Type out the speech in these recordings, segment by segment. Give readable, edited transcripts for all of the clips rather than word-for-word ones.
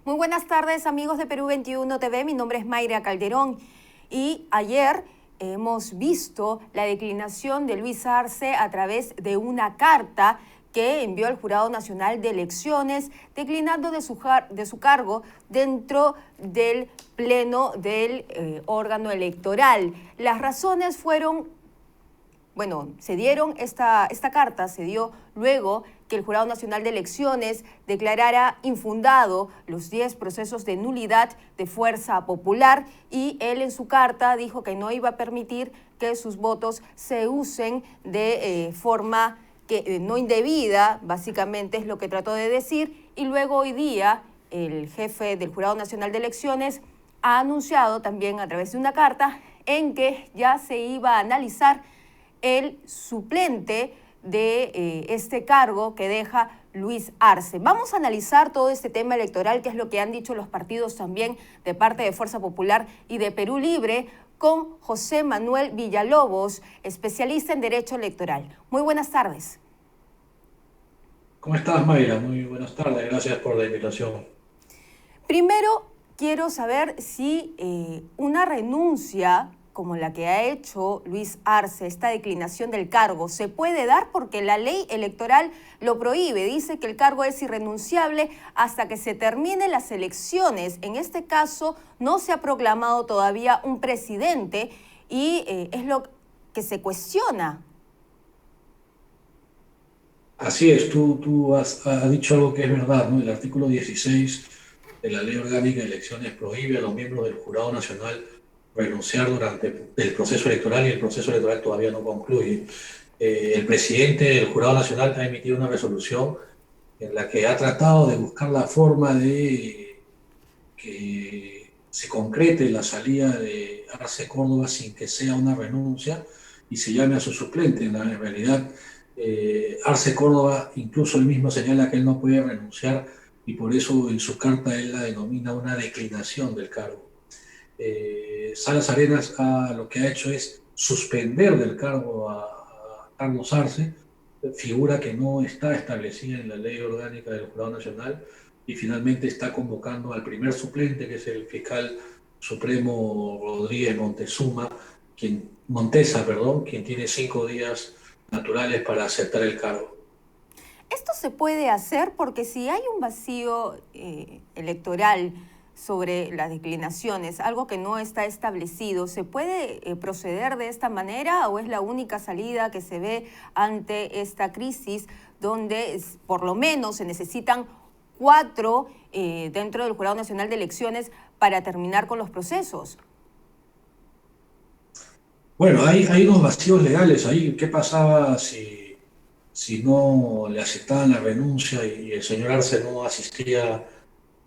Muy buenas tardes, amigos de Perú 21 TV. Mi nombre es Mayra Calderón y ayer hemos visto la declinación de Luis Arce a través de una carta que envió al Jurado Nacional de Elecciones, declinando de su cargo dentro del pleno del órgano electoral. Las razones fueron, esta carta se dio luego que el Jurado Nacional de Elecciones declarara infundado los 10 procesos de nulidad de Fuerza Popular, y él en su carta dijo que no iba a permitir que sus votos se usen de forma no indebida, básicamente es lo que trató de decir. Y luego hoy día el jefe del Jurado Nacional de Elecciones ha anunciado también a través de una carta en que ya se iba a analizar el suplente de este cargo que deja Luis Arce. Vamos a analizar todo este tema electoral, que es lo que han dicho los partidos también de parte de Fuerza Popular y de Perú Libre, con José Manuel Villalobos, especialista en Derecho Electoral. Muy buenas tardes. ¿Cómo estás, Mayra? Muy buenas tardes, gracias por la invitación. Primero, quiero saber si una renuncia como la que ha hecho Luis Arce, esta declinación del cargo, se puede dar porque la ley electoral lo prohíbe. Dice que el cargo es irrenunciable hasta que se terminen las elecciones. En este caso, no se ha proclamado todavía un presidente y es lo que se cuestiona. Así es, tú has dicho algo que es verdad, ¿no? El artículo 16 de la Ley Orgánica de Elecciones prohíbe a los miembros del Jurado Nacional renunciar durante el proceso electoral, y el proceso electoral todavía no concluye. El presidente del Jurado Nacional ha emitido una resolución en la que ha tratado de buscar la forma de que se concrete la salida de Arce Córdoba sin que sea una renuncia y se llame a su suplente. En realidad, Arce Córdoba, incluso él mismo señala que él no puede renunciar, y por eso en su carta él la denomina una declinación del cargo. Salas Arenas lo que ha hecho es suspender del cargo a Carlos Arce, figura que no está establecida en la Ley Orgánica del Jurado Nacional, y finalmente está convocando al primer suplente, que es el fiscal supremo Rodríguez Montesa, quien tiene 5 días naturales para aceptar el cargo. Esto se puede hacer porque si hay un vacío electoral sobre las declinaciones, algo que no está establecido, ¿se puede proceder de esta manera o es la única salida que se ve ante esta crisis donde por lo menos se necesitan 4 dentro del Jurado Nacional de Elecciones para terminar con los procesos? Bueno, hay unos vacíos legales ahí. ¿Qué pasaba si no le aceptaban la renuncia y el señor Arce no asistía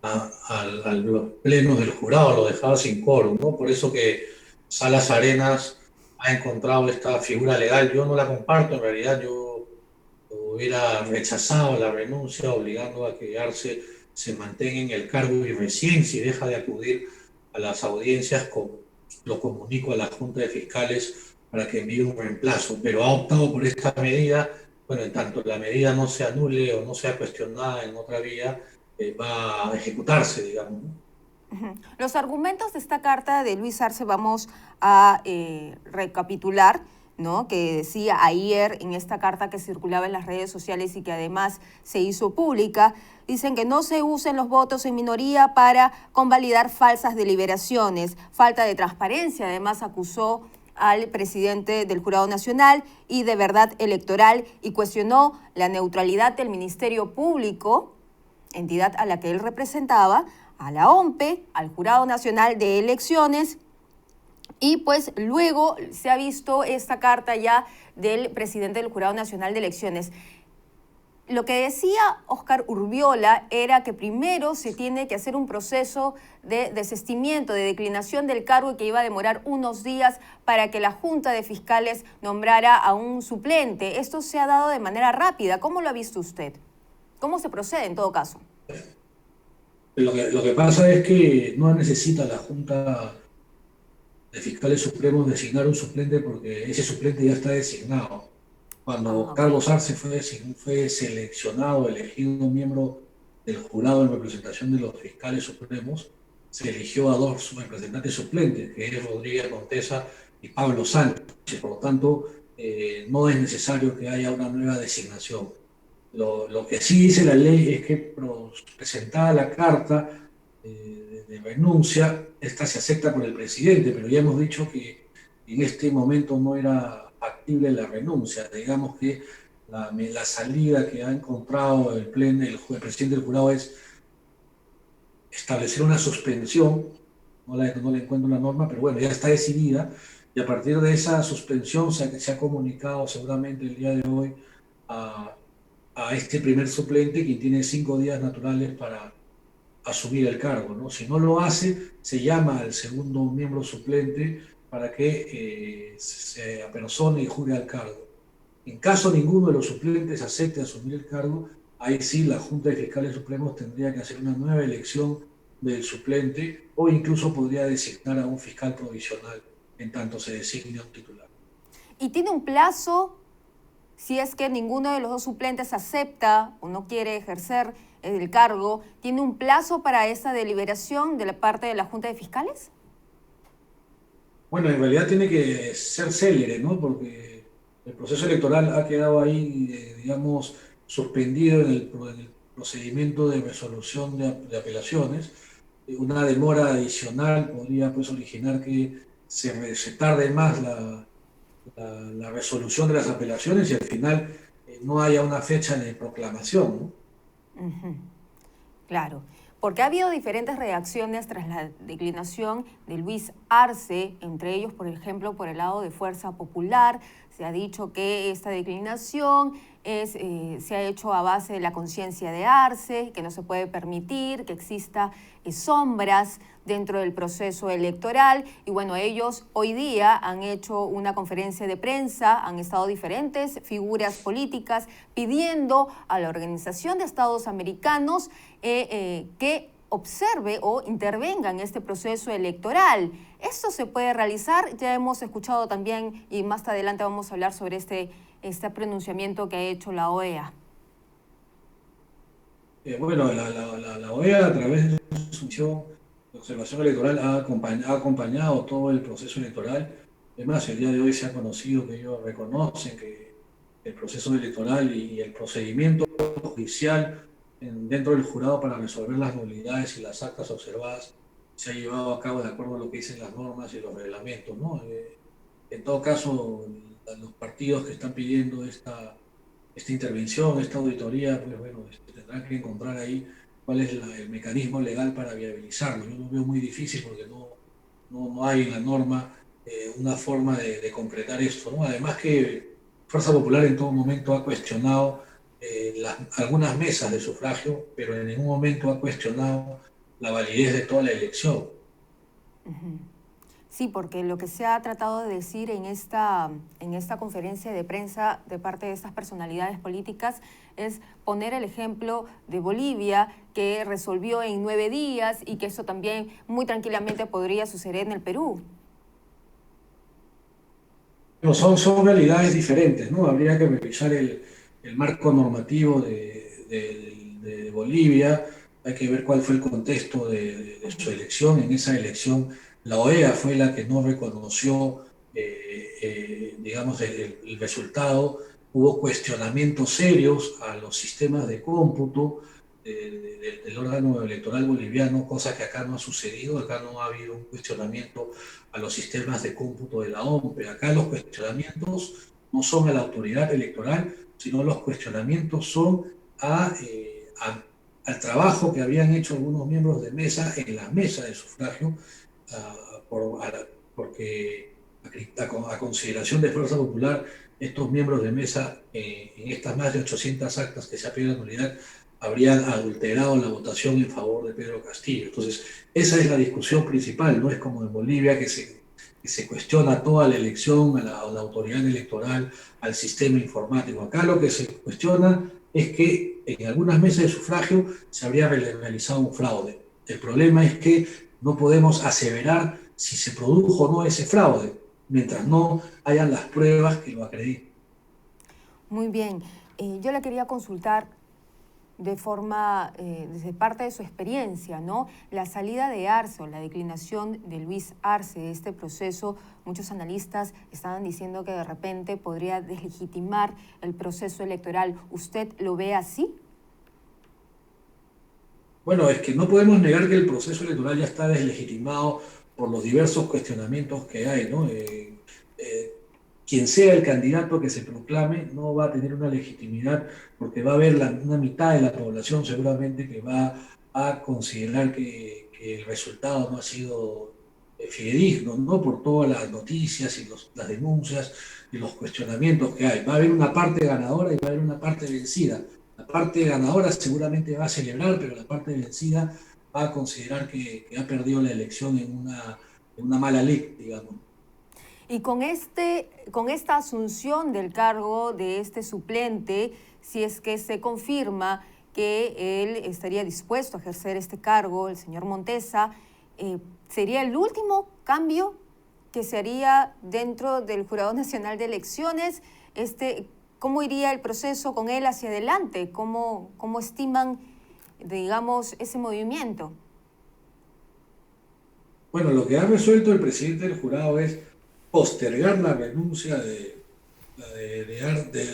a los plenos del jurado, lo dejaba sin quórum, ¿no? Por eso que Salas Arenas ha encontrado esta figura legal. Yo no la comparto, en realidad yo hubiera rechazado la renuncia, obligando a que Arce se mantenga en el cargo, y recién si deja de acudir a las audiencias lo comunico a la Junta de Fiscales para que envíe un reemplazo, pero ha optado por esta medida. Bueno, en tanto la medida no se anule o no sea cuestionada en otra vía, va a ejecutarse, digamos, ¿no? Los argumentos de esta carta de Luis Arce vamos a recapitular, ¿no? Que decía ayer en esta carta que circulaba en las redes sociales y que además se hizo pública, dicen que no se usen los votos en minoría para convalidar falsas deliberaciones, falta de transparencia. Además acusó al presidente del Jurado Nacional y de Verdad Electoral y cuestionó la neutralidad del Ministerio Público, entidad a la que él representaba, a la OMPE, al Jurado Nacional de Elecciones. Y pues luego se ha visto esta carta ya del presidente del Jurado Nacional de Elecciones. Lo que decía Óscar Urbiola era que primero se tiene que hacer un proceso de desistimiento, de declinación del cargo, y que iba a demorar unos días para que la Junta de Fiscales nombrara a un suplente. Esto se ha dado de manera rápida. ¿Cómo lo ha visto usted? ¿Cómo se procede en todo caso? Lo que pasa es que no necesita la Junta de Fiscales Supremos designar un suplente, porque ese suplente ya está designado. Cuando Ok. Carlos Arce fue seleccionado, elegido miembro del jurado en representación de los fiscales supremos, se eligió a dos representantes suplentes, que es Rodríguez Montesa y Pablo Sánchez. Por lo tanto, no es necesario que haya una nueva designación. Lo que sí dice la ley es que presentada la carta de renuncia, esta se acepta por el presidente, pero ya hemos dicho que en este momento no era factible la renuncia. Digamos que la salida que ha encontrado el presidente del jurado es establecer una suspensión, no le encuentro la norma, pero bueno, ya está decidida, y a partir de esa suspensión se ha comunicado seguramente el día de hoy a, a este primer suplente, quien tiene 5 días naturales para asumir el cargo, ¿no? Si no lo hace, se llama al segundo miembro suplente para que se apersone y jure al cargo. En caso ninguno de los suplentes acepte asumir el cargo, ahí sí la Junta de Fiscales Supremos tendría que hacer una nueva elección del suplente o incluso podría designar a un fiscal provisional en tanto se designe un titular. ¿Y tiene un plazo si es que ninguno de los dos suplentes acepta o no quiere ejercer el cargo? ¿Tiene un plazo para esa deliberación de la parte de la Junta de Fiscales? Bueno, en realidad tiene que ser célere, ¿no? Porque el proceso electoral ha quedado ahí, digamos, suspendido en el procedimiento de resolución de apelaciones. Una demora adicional podría, pues, originar que se tarde más la resolución de las apelaciones y al final no haya una fecha de proclamación, ¿no? Uh-huh. Claro, porque ha habido diferentes reacciones tras la declinación de Luis Arce, entre ellos, por ejemplo, por el lado de Fuerza Popular. Se ha dicho que esta declinación se ha hecho a base de la conciencia de Arce, que no se puede permitir que exista sombras dentro del proceso electoral. Y bueno, ellos hoy día han hecho una conferencia de prensa, han estado diferentes figuras políticas pidiendo a la Organización de Estados Americanos que observe o intervenga en este proceso electoral. Esto se puede realizar, ya hemos escuchado también y más adelante vamos a hablar sobre este pronunciamiento que ha hecho la OEA. Bueno, la OEA a través de su misión de observación electoral ha acompañado todo el proceso electoral. Además, el día de hoy se ha conocido que ellos reconocen que el proceso electoral y el procedimiento judicial dentro del jurado para resolver las nulidades y las actas observadas se ha llevado a cabo de acuerdo a lo que dicen las normas y los reglamentos, ¿no? En todo caso, los partidos que están pidiendo esta intervención, esta auditoría, pues bueno, tendrán que encontrar ahí cuál es el mecanismo legal para viabilizarlo. Yo lo veo muy difícil porque no hay en la norma una forma de concretar esto, ¿no? Además que Fuerza Popular en todo momento ha cuestionado algunas mesas de sufragio, pero en ningún momento ha cuestionado la validez de toda la elección. Uh-huh. Sí, porque lo que se ha tratado de decir en esta conferencia de prensa de parte de estas personalidades políticas es poner el ejemplo de Bolivia, que resolvió en 9 días y que eso también muy tranquilamente podría suceder en el Perú. Pero son realidades diferentes, ¿no? Habría que revisar el marco normativo de Bolivia, hay que ver cuál fue el contexto de su elección. En esa elección la OEA fue la que no reconoció, digamos, el resultado. Hubo cuestionamientos serios a los sistemas de cómputo del órgano electoral boliviano, cosa que acá no ha sucedido. Acá no ha habido un cuestionamiento a los sistemas de cómputo de la OMPE. Acá los cuestionamientos no son a la autoridad electoral, sino los cuestionamientos son al trabajo que habían hecho algunos miembros de mesa en la mesa de sufragio, porque a consideración de Fuerza Popular, estos miembros de mesa, en estas más de 800 actas que se ha pedido la nulidad, habrían adulterado la votación en favor de Pedro Castillo. Entonces, esa es la discusión principal, no es como en Bolivia que se cuestiona toda la elección a la autoridad electoral, al sistema informático. Acá lo que se cuestiona es que en algunas mesas de sufragio se habría realizado un fraude. El problema es que no podemos aseverar si se produjo o no ese fraude, mientras no hayan las pruebas que lo acrediten. Muy bien. Yo le quería consultar, de forma, desde parte de su experiencia, ¿no? La salida de Arce o la declinación de Luis Arce de este proceso, muchos analistas estaban diciendo que de repente podría deslegitimar el proceso electoral. ¿Usted lo ve así? Bueno, es que no podemos negar que el proceso electoral ya está deslegitimado por los diversos cuestionamientos que hay, ¿no? Eh, Quien sea el candidato que se proclame no va a tener una legitimidad porque va a haber una mitad de la población seguramente que va a considerar que el resultado no ha sido fidedigno, ¿no? Por todas las noticias y las denuncias y los cuestionamientos que hay. Va a haber una parte ganadora y va a haber una parte vencida. La parte ganadora seguramente va a celebrar, pero la parte vencida va a considerar que ha perdido la elección en una mala ley, digamos. Y con esta asunción del cargo de este suplente, si es que se confirma que él estaría dispuesto a ejercer este cargo, el señor Montesa, ¿sería el último cambio que se haría dentro del Jurado Nacional de Elecciones? ¿Cómo iría el proceso con él hacia adelante? ¿Cómo estiman, digamos, ese movimiento? Bueno, lo que ha resuelto el presidente del jurado es postergar la renuncia del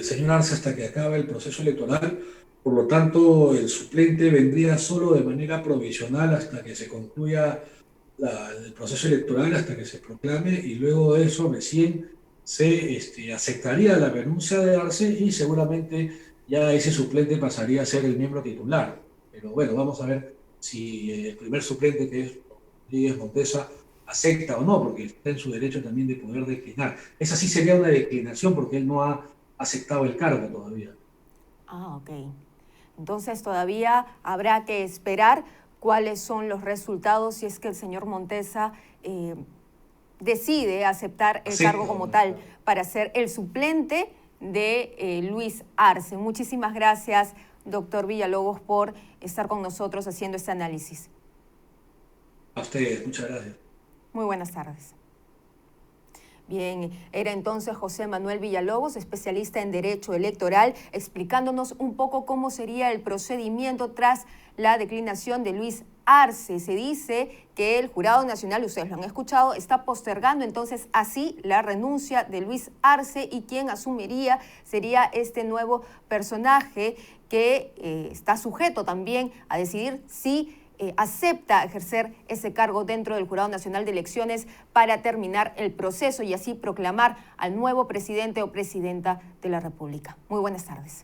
señor Arce hasta que acabe el proceso electoral. Por lo tanto, el suplente vendría solo de manera provisional hasta que se concluya el proceso electoral, hasta que se proclame, y luego de eso recién se aceptaría la renuncia de Arce y seguramente ya ese suplente pasaría a ser el miembro titular. Pero bueno, vamos a ver si el primer suplente, que es Rodríguez Montesa, acepta o no, porque está en su derecho también de poder declinar. Esa sí sería una declinación porque él no ha aceptado el cargo todavía. Ah, ok. Entonces todavía habrá que esperar cuáles son los resultados si es que el señor Montesa decide aceptar el cargo como tal para ser el suplente de Luis Arce. Muchísimas gracias, doctor Villalobos, por estar con nosotros haciendo este análisis. A ustedes, muchas gracias. Muy buenas tardes. Bien, era entonces José Manuel Villalobos, especialista en Derecho Electoral, explicándonos un poco cómo sería el procedimiento tras la declinación de Luis Arce. Se dice que el Jurado Nacional, ustedes lo han escuchado, está postergando entonces así la renuncia de Luis Arce, y quien asumiría sería este nuevo personaje que está sujeto también a decidir si acepta ejercer ese cargo dentro del Jurado Nacional de Elecciones para terminar el proceso y así proclamar al nuevo presidente o presidenta de la República. Muy buenas tardes.